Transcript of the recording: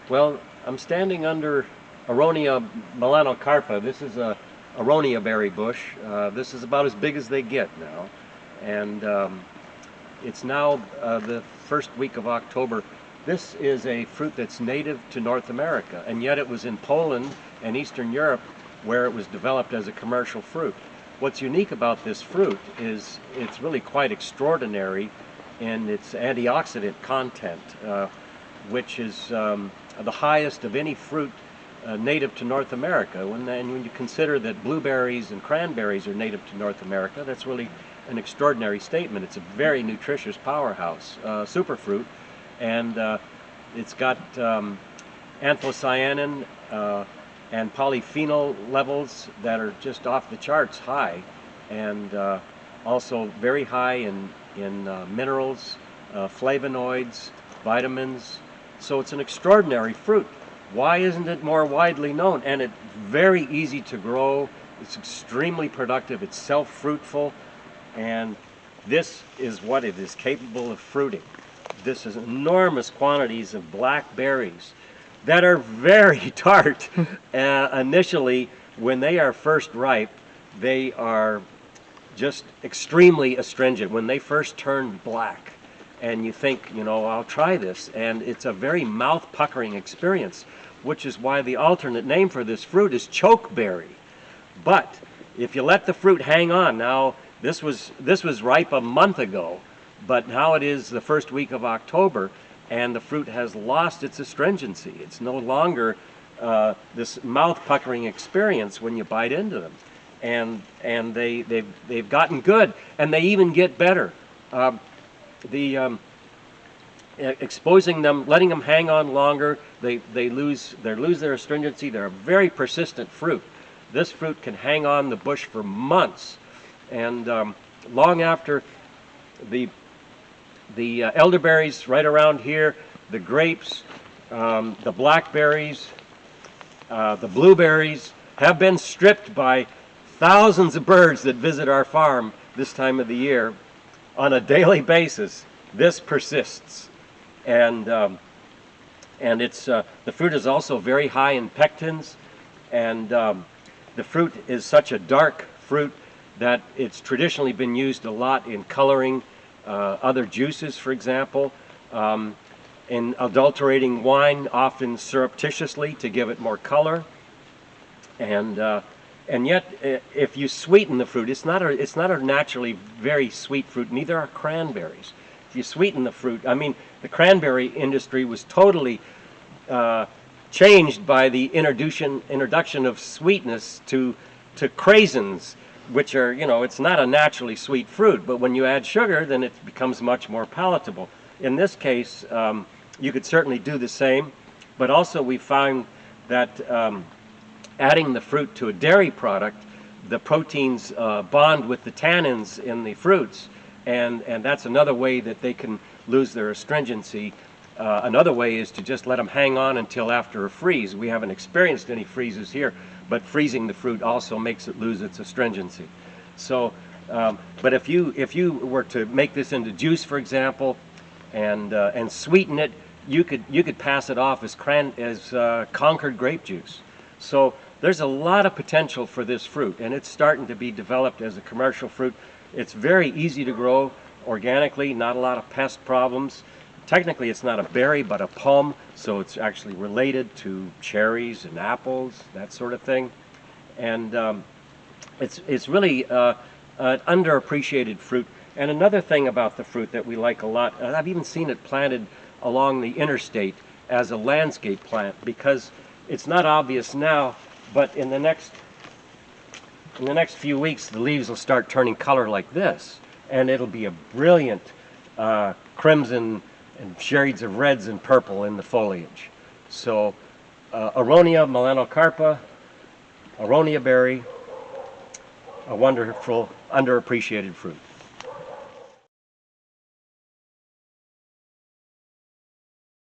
Well, I'm standing under Aronia melanocarpa. This is a Aronia berry bush. This is about as big as they get now, and it's now the first week of October. This is a fruit that's native to North America, and yet it was in Poland and Eastern Europe where it was developed as a commercial fruit. What's unique about this fruit is it's really quite extraordinary in its antioxidant content, which is the highest of any fruit native to North America. When you consider that blueberries and cranberries are native to North America, that's really an extraordinary statement. It's a very nutritious powerhouse, superfruit, and it's got anthocyanin and polyphenol levels that are just off the charts high, and also very high in minerals, flavonoids, vitamins. So it's an extraordinary fruit. Why isn't it more widely known? And it's very easy to grow. It's extremely productive. It's self-fruitful, and this is what it is capable of fruiting. This is enormous quantities of black berries that are very tart. Initially, when they are first ripe, they are just extremely astringent. When they first turn black, and you think, you know, I'll try this, and it's a very mouth-puckering experience, which is why the alternate name for this fruit is chokeberry. But if you let the fruit hang on, now this was ripe a month ago, but now it is the first week of October, and the fruit has lost its astringency. It's no longer this mouth-puckering experience when you bite into them, and they've gotten good, and they even get better. Exposing them, letting them hang on longer, they lose their astringency. They're a very persistent fruit. This fruit can hang on the bush for months, and long after the elderberries right around here, the grapes, the blackberries, the blueberries have been stripped by thousands of birds that visit our farm this time of the year on a daily basis. This persists, and it's the fruit is also very high in pectins, and the fruit is such a dark fruit that it's traditionally been used a lot in coloring other juices, for example, in adulterating wine, often surreptitiously to give it more color, and yet, if you sweeten the fruit, it's not a naturally very sweet fruit. Neither are cranberries. If you sweeten the fruit, I mean, the cranberry industry was totally changed by the introduction of sweetness to craisins, which are, you know, it's not a naturally sweet fruit, but when you add sugar, then it becomes much more palatable. In this case, you could certainly do the same, but also we found that adding the fruit to a dairy product, the proteins bond with the tannins in the fruits, and that's another way that they can lose their astringency. Another way is to just let them hang on until after a freeze. We haven't experienced any freezes here, but freezing the fruit also makes it lose its astringency. So, but if you were to make this into juice, for example, and sweeten it, you could pass it off as Concord grape juice. So there's a lot of potential for this fruit, and it's starting to be developed as a commercial fruit. It's very easy to grow organically, not a lot of pest problems. Technically, it's not a berry, but a plum, so it's actually related to cherries and apples, that sort of thing. And it's really an underappreciated fruit. And another thing about the fruit that we like a lot, and I've even seen it planted along the interstate as a landscape plant, because it's not obvious now, but in the next few weeks, the leaves will start turning color like this, and it'll be a brilliant crimson and shades of reds and purple in the foliage. So Aronia melanocarpa, Aronia berry, a wonderful underappreciated fruit.